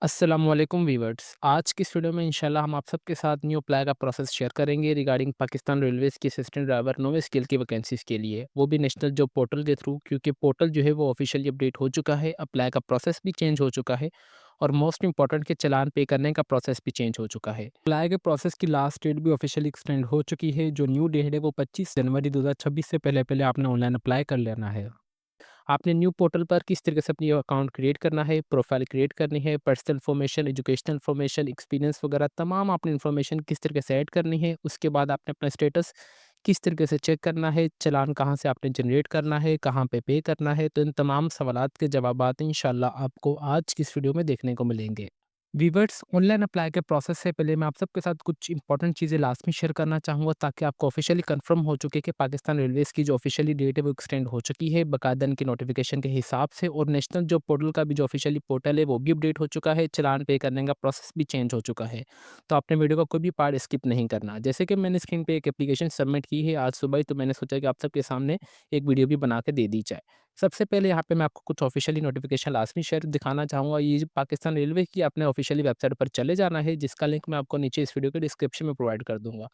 अस्सलामुअलैकुम वीवर्स। आज की इस वीडियो में इंशाल्लाह हम आप सबके साथ न्यू अप्लाई का प्रोसेस शेयर करेंगे रिगार्डिंग पाकिस्तान रेलवेज़ की असिस्टेंट ड्राइवर नोवे स्किल की वैकेंसीज़ के लिए, वो भी नेशनल जॉब पोर्टल के थ्रू, क्योंकि पोर्टल जो है वो ऑफिशियली अपडेट हो चुका है, अप्लाई का प्रोसेस भी चेंज हो चुका है और मोस्ट इंपॉर्टेंट के चालान पे करने का प्रोसेस भी चेंज हो चुका है। अप्लाई के प्रोसेस की लास्ट डेट भी ऑफिशियली एक्सटेंड हो चुकी है। जो न्यू डेट है वो 25 जनवरी 2026 से पहले-पहले आपने ऑनलाइन अप्लाई कर लेना है। आपने न्यू पोर्टल पर किस तरीके से अपनी अकाउंट क्रिएट करना है, प्रोफाइल क्रिएट करनी है, personal information, educational information, experience वगैरह तमाम आपने इन्फॉर्मेशन किस तरीके से ऐड करनी है। उसके बाद आपने अपना स्टेटस किस तरीके से चेक करना है, चालान कहाँ से आपने जनरेट करना है, कहाँ पे करना है। तो इन तमाम सवालात के जवाबात इंशाल्लाह आपको आज की इस वीडियो में देखने को मिलेंगे। वीवर्स, ऑनलाइन अप्लाई के प्रोसेस से पहले मैं आप सबके साथ कुछ इंपॉर्टेंट चीज़ें लास्ट में शेयर करना चाहूँगा, ताकि आपको ऑफिशियली कंफर्म हो चुके कि पाकिस्तान रेलवेज़ की जो ऑफिशियली डेट है वो एक्सटेंड हो चुकी है बाकायदा इनकी नोटिफिकेशन के हिसाब से, और नेशनल जॉब पोर्टल का भी जो ऑफिशियली पोर्टल है वो भी अपडेट हो चुका है, चालान पे करने का प्रोसेस भी चेंज हो चुका है। तो आपने वीडियो का कोई भी पार्ट स्किप नहीं करना। जैसे कि मैंने स्क्रीन पे एक एप्लीकेशन सबमिट की है आज सुबह ही, तो मैंने सोचा कि आप सबके सामने एक वीडियो भी बना के दे दी जाए। सबसे पहले यहाँ पे मैं आपको कुछ ऑफिशियली नोटिफिकेशन लाज़मी शेयर दिखाना चाहूँगा। ये जो पाकिस्तान रेलवे की आपने ऑफिशियली वेबसाइट पर चले जाना है, जिसका लिंक मैं आपको नीचे इस वीडियो के डिस्क्रिप्शन में प्रोवाइड कर दूँगा।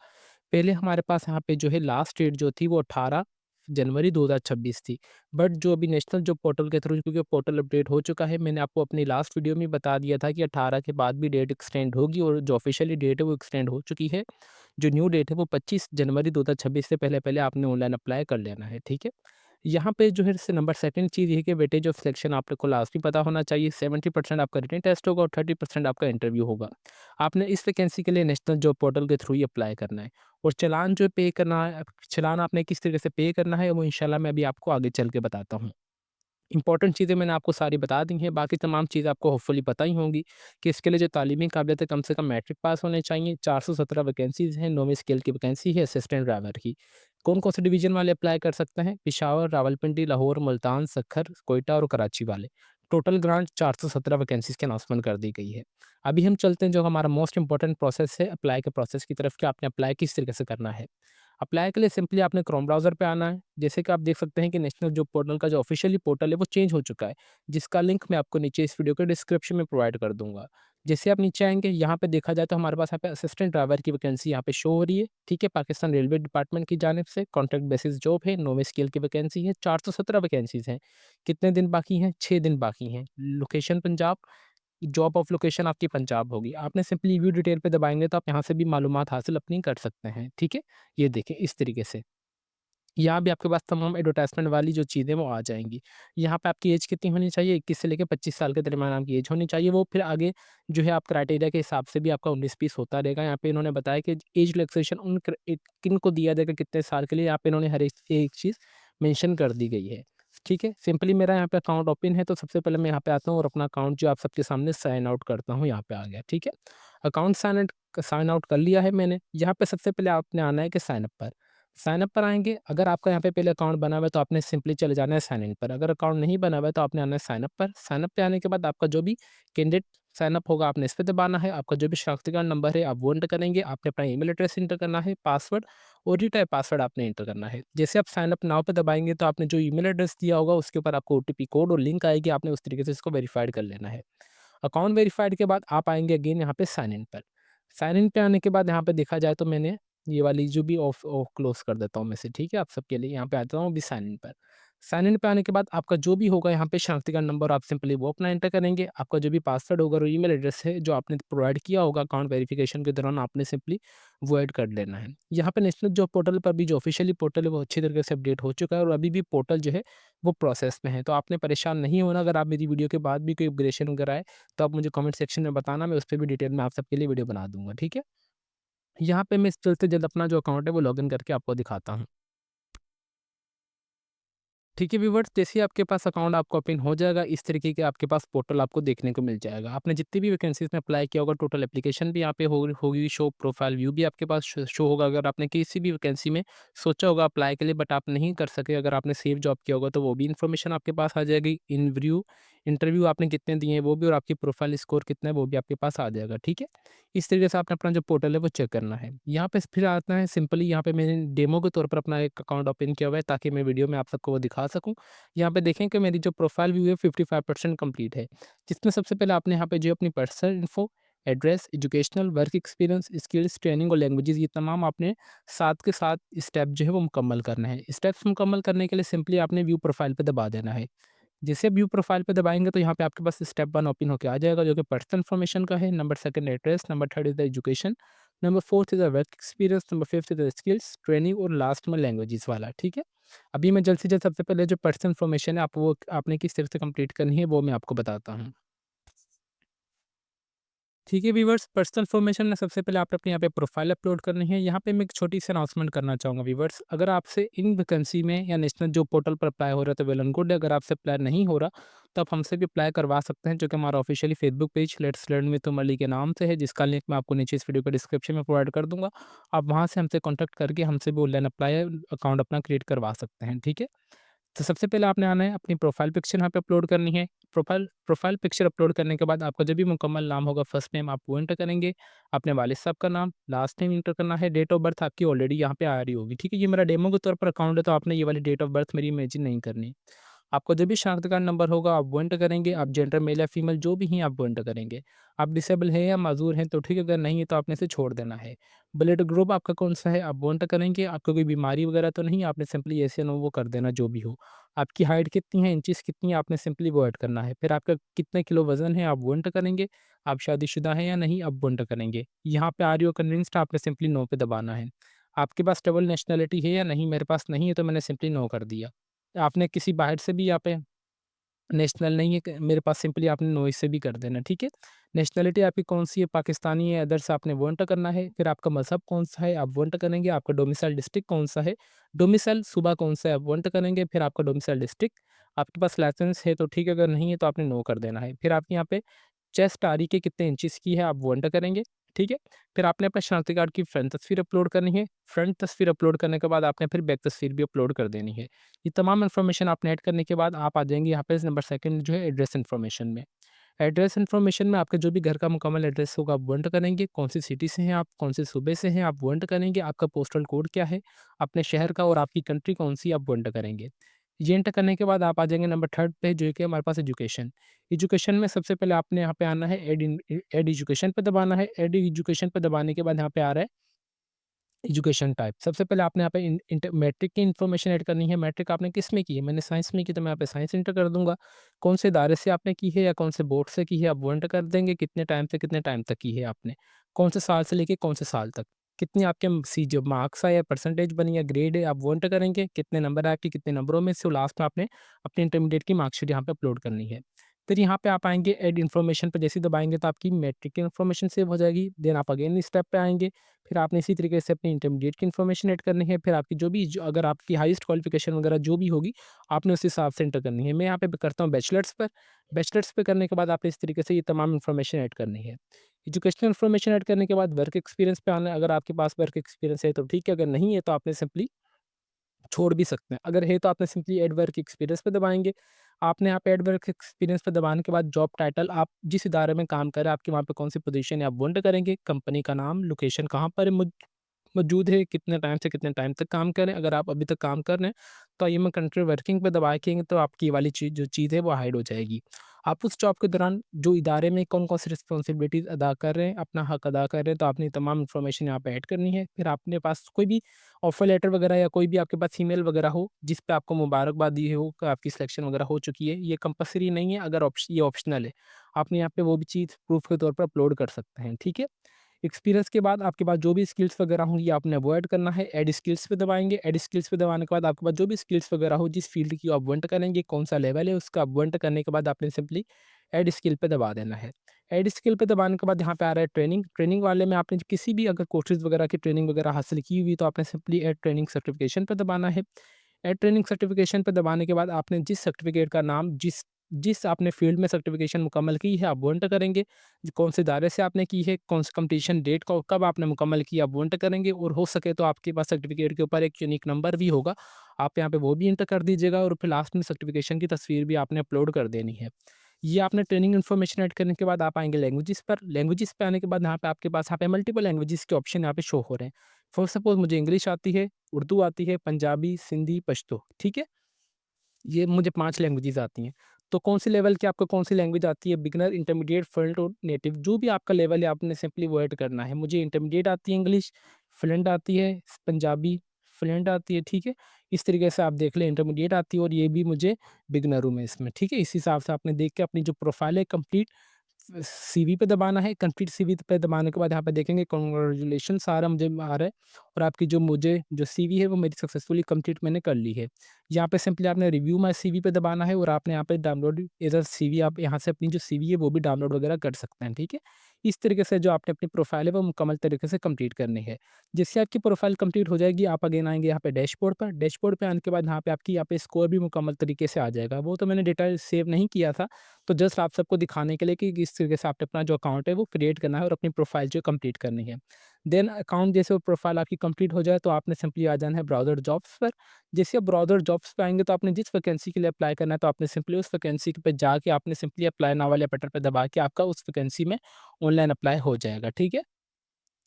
पहले हमारे पास यहाँ पे जो है लास्ट डेट जो थी वो 18 जनवरी 2026 थी। बट जो अभी नेशनल जो पोर्टल के थ्रू, क्योंकि पोर्टल अपडेट हो चुका है, मैंने आपको अपनी लास्ट वीडियो में बता दिया था कि 18 के बाद भी डेट एक्सटेंड होगी, और जो ऑफिशियली डेट है वो एक्सटेंड हो चुकी है। जो न्यू डेट है वो 25 जनवरी 2026 से पहले-पहले आपने ऑनलाइन अप्लाई कर लेना है, ठीक है? यहाँ पे जो है से नंबर सेकंड चीज़ ये है कि वेटेज ऑफ सिलेक्शन आप लोग को लाज़मी पता होना चाहिए। 70% आपका रिटन टेस्ट होगा और 30% आपका इंटरव्यू होगा। आपने इस वैकेंसी के लिए नेशनल जॉब पोर्टल के थ्रू ही अप्लाई करना है, और चालान जो पे करना है, चालान आपने किस तरीके से पे करना है वो इंशाल्लाह मैं अभी आपको आगे चल के बताता हूँ। इंपॉर्टेंट चीज़ें मैंने आपको सारी बता दी हैं, बाकी तमाम चीज़ें आपको होपफुली पता ही होंगी कि इसके लिए जो तालीमी काबिलियत है कम से कम मैट्रिक पास होने चाहिए। 417 वैकेंसीज़ हैं, 9वीं स्केल की वैकेंसी है असिस्टेंट ड्राइवर की। कौन-कौन से डिवीज़न वाले अप्लाई कर सकते हैं? पेशावर, रावलपिंडी, लाहौर, मुल्तान, सक्खर, कोयटा और कराची वाले। टोटल ग्रांट 417 वैकेंसीज़ की अनाउंसमेंट कर दी गई है। अभी हम चलते हैं जो हमारा मोस्ट इंपॉर्टेंट प्रोसेस है अप्लाई के प्रोसेस की तरफ, कि आपने अप्लाई किस तरीके से करना है। अप्लाई के लिए सिंपली आपने क्रोम ब्राउज़र पे आना है। जैसे कि आप देख सकते हैं कि नेशनल जॉब पोर्टल का जो ऑफिशियली पोर्टल है वो चेंज हो चुका है, जिसका लिंक मैं आपको नीचे इस वीडियो के डिस्क्रिप्शन में प्रोवाइड कर दूँगा। जैसे आप नीचे आएँगे, यहाँ पे देखा जाए तो हमारे पास यहाँ पे असिस्टेंट ड्राइवर की वैकेंसी यहाँ पे शो हो रही है, ठीक है? पाकिस्तान रेलवे डिपार्टमेंट की जानिब से कॉन्ट्रैक्ट बेसिस जॉब है, 9वें स्केल की वैकेंसी है, 417 वैकेंसीज़ हैं। कितने दिन बाकी हैं? 6 दिन बाकी हैं। Location Punjab, job of location आपकी पंजाब होगी। आपने सिंपली व्यू डिटेल पे दबाएँगे तो आप यहाँ से भी मालूमात हासिल अपनी कर सकते हैं, ठीक है? ये देखें इस तरीके से। यहाँ भी आपके पास तमाम एडवर्टाइज़मेंट वाली जो चीज़ें वो आ जाएँगी। यहाँ पे आपकी ऐज कितनी होनी चाहिए? 21 से लेके 25 साल के दरमियान आपकी ऐज होनी चाहिए। वो फिर आगे जो है आप क्राइटेरिया के हिसाब से भी आपका 19-20 होता रहेगा। यहाँ पे इन्होंने बताया कि ऐज रिलैक्सेशन किनको दिया जाएगा, कितने साल के लिए, यहाँ पे इन्होंने हर एक चीज़ मेंशन कर दी गई है। ठीक है? सिंपली मेरा यहाँ पे अकाउंट ओपन है, तो सबसे पहले मैं यहाँ पे आता हूँ और अपना अकाउंट जो आप सबके सामने साइन आउट करता हूँ, यहाँ पे आ गया। ठीक है? अकाउंट साइन आउट कर लिया है मैंने। यहाँ पे सबसे पहले आपने आना है कि साइन अप पर। साइन अप पर आएँगे, अगर आपका यहाँ पे पहले अकाउंट बना हुआ है तो आपने सिंपली चले जाना है साइन इन पर। अगर अकाउंट नहीं बना हुआ है तो आपने आना है साइन अप पर। साइन अप पे आने के बाद आपका जो भी कैंडिडेट साइन अप होगा आपने इस पे दबाना है। आपका जो भी शनाख्ती कार्ड नंबर है आप वो एंटर करेंगे। आपने अपना ईमेल एड्रेस एंटर करना है, पासवर्ड ओटीपी टाइप पासवर्ड आपने एंटर करना है। जैसे आप साइन अप नाउ पे दबाएँगे तो आपने जो ईमेल एड्रेस दिया होगा उसके ऊपर आपको ओटीपी कोड और लिंक आएगी, आपने उस तरीके से इसको वेरीफाइड कर लेना है। अकाउंट वेरीफाइड के बाद आप आएँगे अगेन यहाँ पे साइन इन पर। साइन इन पे आने के बाद यहाँ पे देखा जाए तो मैंने ये वाली जो भी ऑफ ऑफ क्लोज़ कर देता हूँ मैं से, ठीक है? आप सबके लिए यहाँ पे आता हूँ अभी साइन इन पर। साइन इन पे आने के बाद आपका जो भी होगा यहाँ पे शनाख्ती कार्ड नंबर आप सिंपली वो अपना एंटर करेंगे। आपका जो भी पासवर्ड होगा और ईमेल एड्रेस है जो आपने प्रोवाइड किया होगा अकाउंट वेरिफिकेशन के दौरान, आपने सिंपली वो ऐड कर लेना है। यहाँ पे नेशनल जॉब पोर्टल पर भी जो ऑफिशियली पोर्टल है वो अच्छी तरीके से अपडेट हो चुका है, और अभी भी पोर्टल जो है वो प्रोसेस में है। तो आपने परेशान नहीं होना। अगर आप मेरी वीडियो के बाद भी कोई अपग्रेडेशन वगैरह आए तो आप मुझे कमेंट सेक्शन में बताना, मैं उस पे भी डिटेल में आप सबके लिए वीडियो बना दूँगा, ठीक है? यहाँ पे मैं इस जल्द से जल्द अपना जो अकाउंट है वो लॉगिन करके आपको दिखाता हूँ। ठीक है व्यूअर्स, जैसे ही आपके पास अकाउंट आपका ओपन हो जाएगा, इस तरीके के आपके पास पोर्टल आपको देखने को मिल जाएगा। आपने जितनी भी वैकेंसीज़ में अप्लाई किया होगा, टोटल एप्लीकेशन भी यहाँ पे होगी शो, प्रोफाइल व्यू भी आपके पास शो होगा। अगर आपने किसी भी वैकेंसी में सोचा होगा अप्लाई के लिए बट आप नहीं कर सके, अगर आपने सेव जॉब किया होगा तो वो भी इन्फॉर्मेशन आपके पास आ जाएगी। इंटरव्यू आपने कितने दिए हैं वो भी, और आपकी प्रोफाइल स्कोर कितना है वो भी आपके पास आ जाएगा, ठीक है? इस तरीके से आपने अपना जो पोर्टल है वो चेक करना है। यहाँ पे फिर आता है सिंपली, यहाँ पे मैंने डेमो के तौर पर अपना एक अकाउंट ओपन किया हुआ है ताकि मैं वीडियो में आप सबको वो दिखा सकूँ। यहाँ पे देखें कि मेरी जो प्रोफाइल व्यू है 55% कंप्लीट है, जिसमें सबसे पहले आपने यहाँ पे जो अपनी personal info, address, educational, work experience, skills, training और लैंग्वेजेज़, ये तमाम आपने साथ के साथ स्टेप जो है वो मुकम्मल करना है। स्टेप्स मुकम्मल करने के लिए सिंपली आपने व्यू प्रोफाइल पे दबा देना है। जैसे व्यू प्रोफाइल पे दबाएँगे तो यहाँ पे आपके पास स्टेप 1 ओपन होके आ जाएगा, जो कि पर्सनल इन्फॉर्मेशन का है। Number 2 address, number 3 is the education, number 4 is the work experience, number 5 is the skills, training और लास्ट में लैंग्वेजेस वाला, ठीक है? अभी मैं जल्द से जल्द सबसे पहले जो पर्सनल इन्फॉर्मेशन है आप वो आपने किस तरह से कंप्लीट करनी है वो मैं आपको बताता हूँ। ठीक है व्यूवर्स, पर्सनल इन्फॉर्मेशन में सबसे पहले आपने अपने यहाँ पे प्रोफाइल अपलोड करनी है। यहाँ पे मैं एक छोटी सी अनाउंसमेंट करना चाहूँगा व्यूवर्स, अगर आपसे इन वैकेंसी में या नेशनल जॉब पोर्टल पर अप्लाई हो रहा है तो वेल एंड गुड है। अगर आपसे अप्लाई नहीं हो रहा तो आप हमसे भी अप्लाई करवा सकते हैं, जो कि हमारा officially Facebook page let's learn with Umar Ali के नाम से है, जिसका लिंक मैं आपको नीचे इस वीडियो के डिस्क्रिप्शन में प्रोवाइड कर दूंगा। आप वहाँ से हमसे कॉन्टैक्ट करके हमसे भी ऑनलाइन अप्लाई अकाउंट अपना क्रिएट करवा सकते हैं, ठीक है। तो सबसे पहले आपने आना है, अपनी प्रोफाइल पिक्चर यहाँ पे अपलोड करनी है। प्रोफाइल पिक्चर अपलोड करने के बाद आपका जो भी मुकम्मल नाम होगा, फर्स्ट नेम आप वो एंटर करेंगे, अपने वालिद साहब का नाम, लास्ट नेम एंटर करना है, डेट ऑफ बर्थ आपकी ऑलरेडी यहाँ पे आ रही होगी, ठीक है। ये मेरा डेमो के तौर पर अकाउंट है तो आपने ये वाली डेट ऑफ बर्थ मेरी इमेजिन नहीं करनी। आपका जो भी शनाख्ती कार्ड नंबर होगा आप वो एंटर करेंगे, आप जेंडर मेल या फीमेल जो भी हैं आप वो एंटर करेंगे। आप डिसेबल है या माजूर हैं तो ठीक है, अगर नहीं है तो आपने इसे छोड़ देना है। ब्लड ग्रुप आपका कौन सा है आप वो एंटर करेंगे, आपको कोई बीमारी वगैरह तो नहीं, आपने सिंपली येस या नो वो कर देना जो भी हो। आपकी हाइट कितनी है, इंचेस कितनी है, आपने सिंपली वो ऐड करना है। फिर आपका कितने किलो वज़न है, आप वो एंटर करेंगे। आप शादीशुदा हैं या नहीं, आप वो एंटर करेंगे। यहाँ पे आर यू कन्विंस्ड, आपने सिंपली नो पे दबाना है। आपके पास डबल नेशनैलिटी है या नहीं, मेरे पास नहीं है तो मैंने सिंपली नो कर दिया। आपने किसी बाहर से भी यहाँ पे नेशनल नहीं है क मेरे पास, सिंपली आपने नो इससे भी कर देना, ठीक है। नेशनैलिटी आपकी कौन-सी है, पाकिस्तानी है, अदर्स आपने वो एंटर करना है। फिर आपका मज़हब कौन-सा है, आप वो एंटर करेंगे। आपका डोमिसाइल डिस्ट्रिक्ट कौन-सा है, डोमिसाइल सूबा कौन-सा है, आप वो एंटर करेंगे। फिर आपका डोमिसाइल डिस्ट्रिक्ट, आपके पास लाइसेंस है तो ठीक है, अगर नहीं है तो आपने नो कर देना है। फिर आपके यहाँ पे चेस्ट आ रही है कितने इंचेस की है, आप वो एंटर करेंगे, ठीक है। फिर आपने अपने शनाख्ती कार्ड की फ्रंट तस्वीर अपलोड करनी है। फ्रंट तस्वीर अपलोड करने के बाद आपने फिर बैक तस्वीर भी अपलोड कर देनी है। ये तमाम इन्फॉर्मेशन आपने ऐड करने के बाद आप आ जाएँगे यहाँ पे नंबर 2 जो है एड्रेस इन्फॉर्मेशन में। एड्रेस इन्फॉर्मेशन में आपका जो भी घर का मुकम्मल एड्रेस होगा आप वो एंटर करेंगे, कौन-सी सिटी से हैं आप, कौन-से सूबे से हैं आप वो एंटर करेंगे, आपका पोस्टल कोड क्या है, अपने शहर का और आपकी कंट्री कौन-सी आप वो एंटर करेंगे। ये एंटर करने के बाद आप आ जाएँगे नंबर 3 पे, जो है कि हमारे पास एजुकेशन। एजुकेशन में सबसे पहले आपने यहाँ पे आना है, ऐड एजुकेशन पे दबाना है। ऐड एजुकेशन पे दबाने के बाद यहाँ पे आ रहा है एजुकेशन टाइप। सबसे पहले आपने यहाँ पे मैट्रिक की इन्फॉर्मेशन ऐड करनी है। मैट्रिक आपने किस में की है, मैंने साइंस में की तो मैं यहाँ पे साइंस एंटर कर दूंगा। कौन से इदारे से आपने की है या कौन से बोर्ड से की है आप वो एंटर कर देंगे। कितने टाइम से कितने टाइम तक की है आपने, कौन से साल से लेके कौन से साल तक, कितनी आपके सी जो मार्क्स आए या परसेंटेज बनी या ग्रेड है आप वो एंटर करेंगे। कितने नंबर आए आपके, कितने नंबरों में से, लास्ट में आपने अपनी इंटरमीडिएट की मार्कशीट यहाँ पे अपलोड करनी है। फिर यहाँ पे आप आएंगे ऐड इन्फॉर्मेशन पे, जैसे ही दबाएंगे तो आपकी मैट्रिक की इन्फॉर्मेशन सेव हो जाएगी। देन आप अगेन इस स्टेप पे आएंगे, फिर आपने इसी तरीके से अपनी इंटरमीडिएट की इन्फॉर्मेशन ऐड करनी है। फिर आपकी जो भी अगर आपकी हाईएस्ट क्वालिफिकेशन वगैरह जो भी होगी, आपने उस हिसाब से एंटर करनी है। मैं यहाँ पे करता हूँ बैचलर्स पर। बैचलर्स पे करने के बाद आपने इस तरीके से ये तमाम इन्फॉर्मेशन ऐड करनी है। एजुकेशनल इन्फॉर्मेशन ऐड करने के बाद वर्क एक्सपीरियंस पे आना है। अगर आपके पास वर्क एक्सपीरियंस है तो ठीक है, अगर नहीं है तो आपने सिंपली छोड़ भी सकते हैं। अगर है तो आपने सिंपली ऐड वर्क एक्सपीरियंस पे दबाएँगे। आपने यहाँ पे ऐड वर्क एक्सपीरियंस पे दबाने के बाद जॉब टाइटल, आप जिस इदारे में काम कर रहे हैं, आपकी वहाँ पे कौन-सी पोज़ीशन है, आप वो एंटर करेंगे। कंपनी का नाम, लोकेशन कहाँ पर है, मौजूद है, कितने टाइम से कितने टाइम तक काम कर रहे हैं। अगर आप अभी तक काम कर रहे हैं, तो आई एम कंट्री वर्किंग पे दबाएँगे तो आपकी ये वाली चीज़ जो चीज़ है वो हाइड हो जाएगी। आप उस जॉब के दौरान जो इदारे में कौन-कौन सी रिस्पॉन्सिबिलिटीज़ अदा कर रहे हैं, अपना हक अदा कर रहे हैं, तो आपने तमाम इन्फॉर्मेशन यहाँ पे ऐड करनी है। फिर आपने पास कोई भी ऑफ़र लेटर वगैरह या कोई भी आपके पास ईमेल वगैरह हो, जिस पे आपको मुबारकबाद दी हो कि आपकी सिलेक्शन वगैरह हो चुकी है, ये कंपल्सरी नहीं है, अगर ये ऑप्शनल है। आपने यहाँ पे वो भी चीज़ प्रूफ़ के तौर पर अपलोड कर सकते हैं, ठीक है? एक्सपीरियंस के बाद आपके पास जो भी स्किल्स वगैरह होंगी आपने वो ऐड करना है। ऐड स्किल्स पे दबाएँगे। ऐड स्किल्स पे दबाने के बाद आपके पास जो भी स्किल्स वगैरह हो, जिस फ़ील्ड की आप वो एंटर करेंगे, कौन-सा लेवल है उसका आप वो एंटर करने के बाद आपने सिंपली ऐड स्किल पे दबा देना है। ऐड स्किल पे दबाने के बाद यहाँ पे आ रहा है ट्रेनिंग। ट्रेनिंग वाले में आपने किसी भी अगर कोर्सेज़ वगैरह की ट्रेनिंग वगैरह हासिल की हुई तो आपने सिंपली ऐड ट्रेनिंग सर्टिफ़िकेशन पे दबाना है। ऐड ट्रेनिंग सर्टिफ़िकेशन पे दबाने के बाद आपने जिस सर्टिफ़िकेट का नाम जिस जिस आपने फ़ील्ड में सर्टिफ़िकेशन मुकम्मल की है, आप वो एंटर करेंगे। कौन से इदारे से आपने की है, कौन से कंप्लीशन डेट को कब आपने मुकम्मल किया, आप वो एंटर करेंगे और हो सके तो आपके पास सर्टिफ़िकेट के ऊपर एक यूनिक नंबर भी होगा, आप यहाँ पे वो भी एंटर कर दीजिएगा और फिर लास्ट में सर्टिफ़िकेशन की तस्वीर भी आपने अपलोड कर देनी है। ये आपने ट्रेनिंग इन्फॉर्मेशन ऐड करने के बाद आप आएँगे लैंग्वेजेज़ पर। लैंग्वेजेज़ पे आने के बाद यहाँ पे आपके पास यहाँ पे मल्टीपल लैंग्वेजेज़ के ऑप्शन यहाँ पे शो हो रहे हैं। फॉर सपोज़ मुझे इंग्लिश आती है, उर्दू आती है, पंजाबी, सिंधी, पश्तो, ठीक है? ये मुझे 5 लैंग्वेजेज़ आती हैं। तो कौन-सी लेवल की आपको कौन-सी लैंग्वेज आती है, बिगिनर, इंटरमीडिएट, फ्लुएंट और नेटिव, जो भी आपका लेवल है आपने सिंपली वो ऐड करना है। मुझे इंटरमीडिएट आती है इंग्लिश, फ्लुएंट आती है पंजाबी, फ्लुएंट आती है, ठीक है? इस तरीके से आप देख लें, इंटरमीडिएट आती है और ये भी मुझे बिगिनर हूँ मैं इसमें, ठीक है? इस हिसाब से आपने देख के अपनी जो प्रोफाइल है कंप्लीट सीवी पे दबाना है, कंप्लीट सीवी पे दबाने के बाद यहाँ पे देखेंगे कांग्रेचुलेशन सारा मुझे आ रहा है और आपकी जो सीवी है वो मेरी सक्सेसफुली कंप्लीट मैंने कर ली है। यहाँ पे सिंपली आपने रिव्यू माय सीवी पे दबाना है और आपने यहाँ पे डाउनलोड एज़ सीवी आप यहाँ से अपनी जो सीवी है वो भी डाउनलोड वगैरह कर सकते हैं, ठीक है? इस तरीके से जो आपने अपनी प्रोफाइल है वो मुकम्मल तरीके से कंप्लीट करनी है। जिससे आपकी प्रोफाइल कंप्लीट हो जाएगी, आप अगेन आएँगे यहाँ पे डैशबोर्ड पे आने के बाद यहाँ पे स्कोर भी मुकम्मल तरीके से आ जाएगा। वो तो मैंने डेटा सेव नहीं किया था, तो जस्ट आप सबको दिखाने के लिए कि किस तरीके से आपने अपना जो अकाउंट है वो क्रिएट करना है और अपनी प्रोफाइल जो कंप्लीट करनी है। देन अकाउंट जैसे वो प्रोफाइल आपकी कंप्लीट हो जाए तो आपने सिंपली आ जाना है ब्राउज़र जॉब्स पर। जैसे आप ब्राउज़र जॉब्स पे आएँगे तो आपने जिस वैकेंसी के लिए अप्लाई करना है तो आपने सिंपली उस वैकेंसी पे जाके आपने सिंपली अप्लाई नाउ वाले बटन पे दबा के आपका उस वैकेंसी में ऑनलाइन अप्लाई हो जाएगा, ठीक है?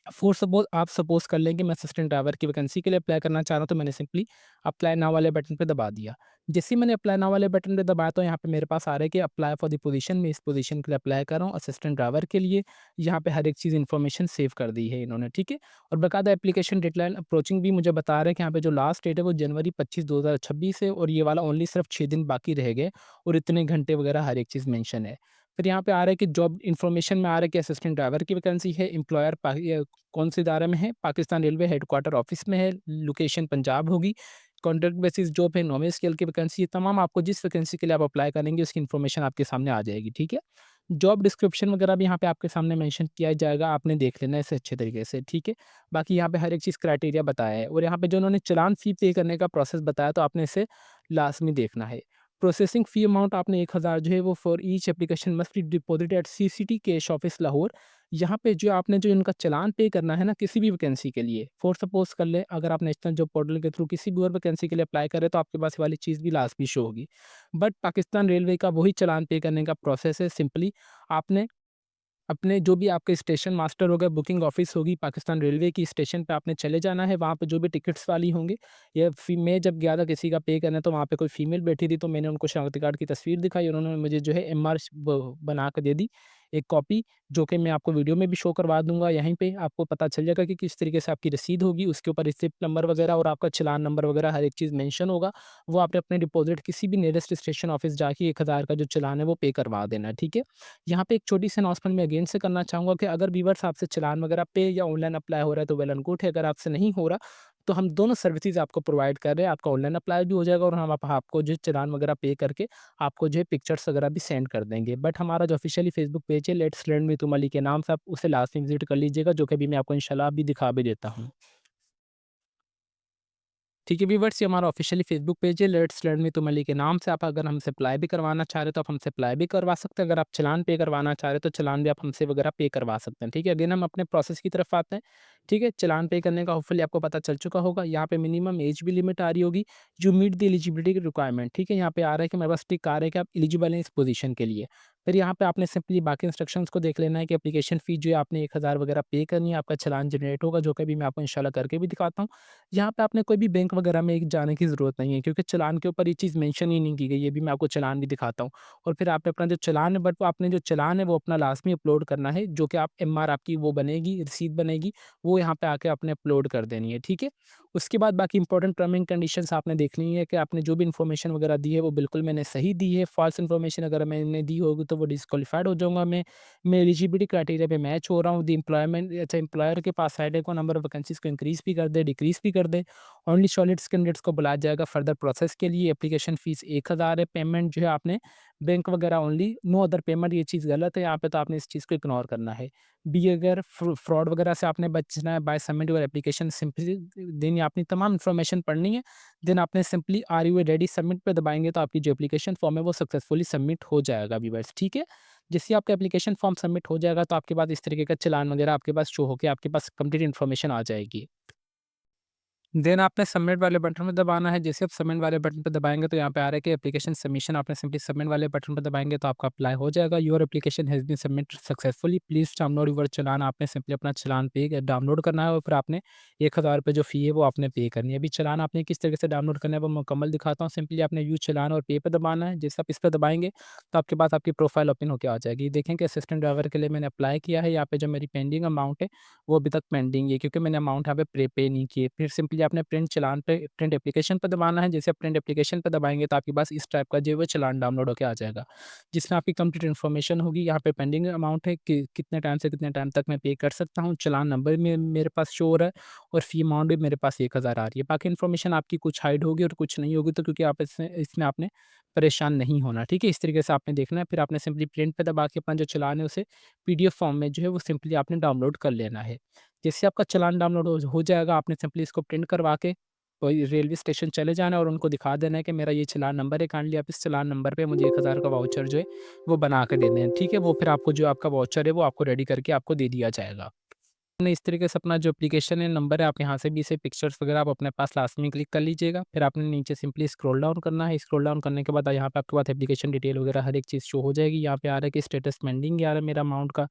आप सपोज़ कर लें कि मैं असिस्टेंट ड्राइवर की वैकेंसी के लिए अप्लाई करना चाह रहा हूँ, तो मैंने सिंपली अप्लाई नाउ वाले बटन पे दबा दिया। जैसे ही मैंने अप्लाई नाउ वाले बटन पे दबाया तो यहाँ पे मेरे पास आ रहा है कि अप्लाई फॉर द पोजीशन, मैं इस पोजीशन के लिए अप्लाई कर रहा हूँ असिस्टेंट ड्राइवर के लिए। यहाँ पे हर एक चीज़ इन्फॉर्मेशन सेव कर दी है इन्होंने, ठीक है? और बाकायदा एप्लीकेशन डेडलाइन अप्रोचिंग भी मुझे बता रहे हैं कि यहाँ पे जो लास्ट डेट है वो जनवरी 25, 2026 है और ये वाला ओनली सिर्फ 6 दिन बाकी रह गए और इतने घंटे वगैरह हर एक चीज़ मेंशन है। फिर यहाँ पे आ रहा है कि जॉब इन्फॉर्मेशन में आ रहा है कि असिस्टेंट ड्राइवर की वैकेंसी है, एम्प्लॉयर कौन से इदारे में है? पाकिस्तान रेलवे हेडक्वार्टर ऑफिस में है, लोकेशन पंजाब होगी, कॉन्ट्रैक्ट बेसिस जॉब है, नौवें स्केल की वैकेंसी है, तमाम आपको जिस वैकेंसी के लिए आप अप्लाई करेंगे उसकी इन्फॉर्मेशन आपके सामने आ जाएगी, ठीक है? जॉब डिस्क्रिप्शन वगैरह भी यहाँ पे आपके सामने मेंशन किया जाएगा, आपने देख लेना है इसे अच्छे तरीके से, ठीक है? बाकी यहाँ पे हर एक चीज़ क्राइटेरिया बताया है और यहाँ पे जो उन्होंने चालान फ़ी पे करने का प्रोसेस बताया तो आपने इसे लाज़मी देखना है। प्रोसेसिंग फ़ी अमाउंट आपने 1000 जो है वो for each application must be deposited at CCT cash office Lahore. यहाँ पे जो आपने जो इनका चालान पे करना है ना किसी भी वैकेंसी के लिए, फॉर सपोज़ कर लें अगर आप नेशनल जॉब पोर्टल के थ्रू किसी भी और वैकेंसी के लिए अप्लाई कर रहे हैं तो आपके पास ये वाली चीज़ भी लाज़मी शो होगी। बट पाकिस्तान रेलवे का वही चालान पे करने का प्रोसेस है, सिंपली आपने अपने जो भी आपके स्टेशन मास्टर होगा, बुकिंग ऑफिस होगी, पाकिस्तान रेलवे की स्टेशन पे आपने चले जाना है, वहाँ पे जो भी टिकट्स वाली होंगी या फी मैं जब गया था किसी का पे करने तो वहाँ पे कोई फीमेल बैठी थी, तो मैंने उनको शनाख्ती कार्ड की तस्वीर दिखाई, उन्होंने मुझे जो है एमआर ब बना के दे दी, एक कॉपी, जो कि मैं आपको वीडियो में भी शो करवा दूँगा, यहीं पे आपको पता चल जाएगा कि किस तरीके से आपकी रसीद होगी, उसके ऊपर रिसिप्ट नंबर वगैरह और आपका चालान नंबर वगैरह हर एक चीज़ मेंशन होगा। वो आपने अपने डिपॉज़िट किसी भी नियरेस्ट स्टेशन ऑफिस जाके 1000 का जो चालान है वो पे करवा देना है, ठीक है? यहाँ पे एक छोटी-सी अनाउंसमेंट मैं अगेन से करना चाहूँगा कि अगर व्यूअर्स आपसे चालान वगैरह पे या ऑनलाइन अप्लाई हो रहा है तो वेल एंड गुड है, अगर आपसे नहीं हो रहा, तो हम दोनों सर्विसेज़ आपको प्रोवाइड कर रहे हैं। आपका ऑनलाइन अप्लाई भी हो जाएगा और हम आप आपको जो है चालान वगैरह पे करके आपको जो है पिक्चर्स वगैरह भी सेंड कर देंगे। बट हमारा जो ऑफ़िशियली फेसबुक पेज है लेट्स लर्न विद तुम अली के नाम से आप उसे लाज़मी विज़िट कर लीजिएगा, जो कि अभी मैं आपको इंशाल्लाह अभी दिखा भी देता हूँ। ठीक है व्यूअर्स, ये हमारा ऑफिशियली फेसबुक पेज है लेट्स लर्न विद तुम अली के नाम से। आप अगर हमसे अप्लाई भी करवाना चाह रहे हो तो आप हमसे अप्लाई भी करवा सकते हैं। अगर आप चालान पे करवाना चाह रहे हो तो चालान भी आप हमसे वगैरह पे करवा सकते हैं, ठीक है? अगेन हम अपने प्रोसेस की तरफ आते हैं, ठीक है? चालान पे करने का होपफुली आपको पता चल चुका होगा। यहाँ पे मिनिमम एज भी लिमिट आ रही होगी, जो मीट द एलिजिबिलिटी रिक्वायरमेंट, ठीक है? यहाँ पे आ रहा है कि मेरे पास टिक आ रहा है कि आप एलिजिबल हैं इस पोजीशन के लिए। फिर यहाँ पे आपने सिंपली बाकी इंस्ट्रक्शंस को देख लेना है कि एप्लीकेशन फ़ी जो है आपने 1000 वगैरह पे करनी है, आपका चालान जनरेट होगा, जो कि अभी मैं आपको इंशाल्लाह करके भी दिखाता हूँ। यहाँ पे आपने कोई भी बैंक वगैरह में जाने की ज़रूरत नहीं है, क्योंकि चालान के ऊपर ये चीज़ मेंशन ही नहीं की गई है। अभी मैं आपको चालान भी दिखाता हूँ और फिर आपने अपना जो चालान है बट वो आपने जो चालान है वो अपना लाज़मी अपलोड करना है, जो कि आप एमआर आपकी वो बनेगी, रसीद बनेगी, वो यहाँ पे आके आपने अपलोड कर देनी है, ठीक है? उसके बाद बाकी इंपॉर्टेंट टर्म एंड कंडीशंस आपने देखनी है कि आपने जो भी इन्फॉर्मेशन वगैरह दी है वो बिल्कुल मैंने सही दी है। फ़ॉल्स इन्फॉर्मेशन अगर मैंने दी होगी तो वो डिस्क्वालिफाइड हो जाऊँगा मैं एलिजिबिलिटी क्राइटेरिया पे मैच हो रहा हूँ। द एम्प्लॉयमेंट अच्छा एम्प्लॉयर के पास साइड है को नंबर ऑफ वैकेंसीज़ को इंक्रीज़ भी कर दे, डिक्रीज़ भी कर दे। ओनली शॉर्टलिस्ट कैंडिडेट्स को बुलाया जाएगा फर्दर प्रोसेस के लिए। एप्लीकेशन फ़ीस 1000 है, पेमेंट जो है आपने बैंक वगैरह ओनली, नो अदर पेमेंट, ये चीज़ गलत है यहाँ पे, तो आपने इस चीज़ को इग्नोर करना है। बी अगर फ्रॉड वगैरह से आपने बचना है by submit your application simply then ये आपने तमाम इन्फॉर्मेशन पढ़नी है। देन आपने simply are you ready submit पे दबाएँगे तो आपकी जो एप्लीकेशन फॉर्म है वो सक्सेसफुली सबमिट हो जाएगा व्यूअर्स, ठीक है? जैसे ही आपका एप्लीकेशन फॉर्म सबमिट हो जाएगा तो आपके पास इस तरीके का चालान वगैरह आपके पास शो होके आपके पास कंप्लीट इन्फॉर्मेशन आ जाएगी। देन आपने सबमिट वाले बटन पे दबाना है। जैसे आप सबमिट वाले बटन पे दबाएँगे तो यहाँ पे आ रहा है कि एप्लीकेशन सबमिशन, आपने सिंपली सबमिट वाले बटन पे दबाएँगे तो आपका अप्लाई हो जाएगा। Your application has been submit successfully, please download your challan. आपने सिंपली अपना चालान पे डाउनलोड करना है और फिर आपने ₹1000 जो फ़ी है वो आपने पे करनी है। अभी चालान आपने किस तरीके से डाउनलोड करना है वो मुकम्मल दिखाता हूँ। सिंपली आपने व्यू चालान और पे पे दबाना है। जैसे आप इस पे दबाएँगे तो आपके पास आपकी प्रोफ़ाइल ओपन होके आ जाएगी। देखें कि असिस्टेंट ड्राइवर के लिए मैंने अप्लाई किया है। यहाँ पे जो मेरी पेंडिंग अमाउंट है वो अभी तक पेंडिंग है, क्योंकि मैंने अमाउंट यहाँ पे पे नहीं किए। फिर सिंपली आपने प्रिंट एप्लीकेशन पे दबाना है। जैसे आप प्रिंट एप्लीकेशन पे दबाएँगे तो आपके पास इस टाइप का जो है वो चालान डाउनलोड होके आ जाएगा, जिसमें आपकी कंप्लीट इन्फॉर्मेशन होगी। यहाँ पे पेंडिंग अमाउंट है कि कितने टाइम से कितने टाइम तक मैं पे कर सकता हूँ। चालान नंबर में मेरे पास शो हो रहा है और फ़ी अमाउंट भी मेरे पास 1000 आ रही है। बाकी इन्फॉर्मेशन आपकी कुछ हाइड होगी और कुछ नहीं होगी, तो क्योंकि आप इसमें इसमें आपने परेशान नहीं होना, ठीक है? इस तरीके से आपने देखना है। फिर आपने सिंपली प्रिंट पे दबा के अपना जो चालान है उसे पीडीएफ फॉर्म में जो है वो सिंपली आपने डाउनलोड कर लेना है। जैसे आपका चालान डाउनलोड हो जाएगा, आपने सिंपली इसको प्रिंट करवा के वही रेलवे स्टेशन चले जाना है और उनको दिखा देना है कि मेरा ये चालान नंबर है, काइंडली आप इस चालान नंबर पे मुझे 1000 का वाउचर जो है वो बना के दे दें, ठीक है? वो फिर आपको जो आपका वाउचर है वो आपको रेडी करके आपको दे दिया जाएगा। आपने इस तरीके से अपना जो एप्लीकेशन है, नंबर है, आप यहाँ से भी इसे पिक्चर्स वगैरह आप अपने पास लास्ट में क्लिक कर लीजिएगा। फिर आपने नीचे सिंपली स्क्रॉल डाउन करना है। स्क्रॉल डाउन करने के बाद यहाँ पे आपके पास एप्लीकेशन डिटेल वगैरह हर एक चीज़ शो हो जाएगी। यहाँ पे आ रहा है कि स्टेटस पेंडिंग आ रहा है मेरा अमाउंट का।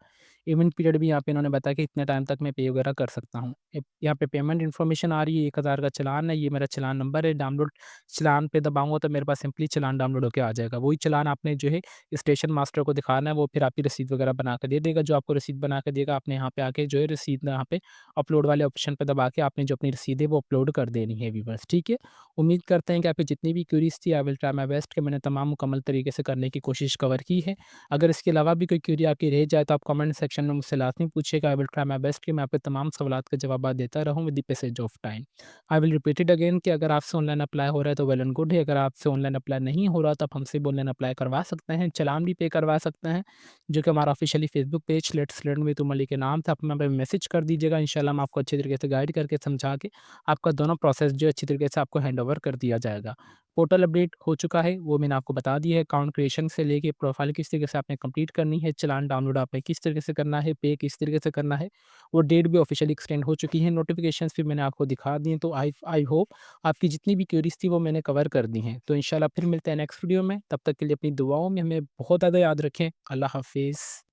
इवेंट पीरियड भी यहाँ पे इन्होंने बताया कि इतने टाइम तक मैं पे वगैरह कर सकता हूँ। यहाँ पे पेमेंट इन्फॉर्मेशन आ रही है, 1000 का चालान है, ये मेरा चालान नंबर है। डाउनलोड चालान पे दबाऊँगा तो मेरे पास सिंपली चालान डाउनलोड होके आ जाएगा। वही चालान आपने जो है स्टेशन मास्टर को दिखाना है, वो फिर आपकी रसीद वगैरह बना के दे देगा। जो आपको रसीद बना के देगा, आपने यहाँ पे आके जो है रसीद यहाँ पे अपलोड वाले ऑप्शन पे दबा के आपने जो अपनी रसीद है वो अपलोड कर देनी है व्यूअर्स, ठीक है? उम्मीद करते हैं कि आपकी जितनी भी क्वेरीज़ थी, I will try my best कि मैंने तमाम मुकम्मल तरीके से करने की कोशिश कवर की है। अगर इसके अलावा भी कोई क्वेरी आपकी रह जाए तो आप कमेंट सेक्शन में मुझसे लाज़मी पूछिएगा। I will try my best कि मैं आपके तमाम सवालात के जवाबात देता रहूँ with the passage of time. I will repeat it again कि अगर आपसे ऑनलाइन अप्लाई हो रहा है तो वेल एंड गुड है। अगर आपसे ऑनलाइन अप्लाई नहीं हो रहा तो आप हमसे भी ऑनलाइन अप्लाई करवा सकते हैं, चालान भी पे करवा सकते हैं, जो कि हमारा officially Facebook page let's learn with Umar Ali के नाम से आप हमें मैसेज कर दीजिएगा। इंशाल्लाह हम आपको अच्छी तरीके से गाइड करके समझा के आपका दोनों प्रोसेस जो है अच्छी तरीके से आपको हैंडओवर कर दिया जाएगा। पोर्टल अपडेट हो चुका है, वो मैंने आपको बता दिया है। अकाउंट क्रिएशन से लेके प्रोफाइल किस तरीके से आपने कंप्लीट करनी है, चालान डाउनलोड आपने किस तरीके से करना है, पे किस तरीके से करना है, वो डेट भी ऑफिशियली एक्सटेंड हो चुकी है। नोटिफिकेशंस भी मैंने आपको दिखा दी हैं। तो आई आई होप आपकी जितनी भी क्वेरीज थी वो मैंने कवर कर दी हैं। तो इंशाल्लाह फिर मिलते हैं नेक्स्ट वीडियो में। तब तक के लिए अपनी दुआओं में हमें बहुत ज़्यादा याद रखें। अल्लाह हाफिज़।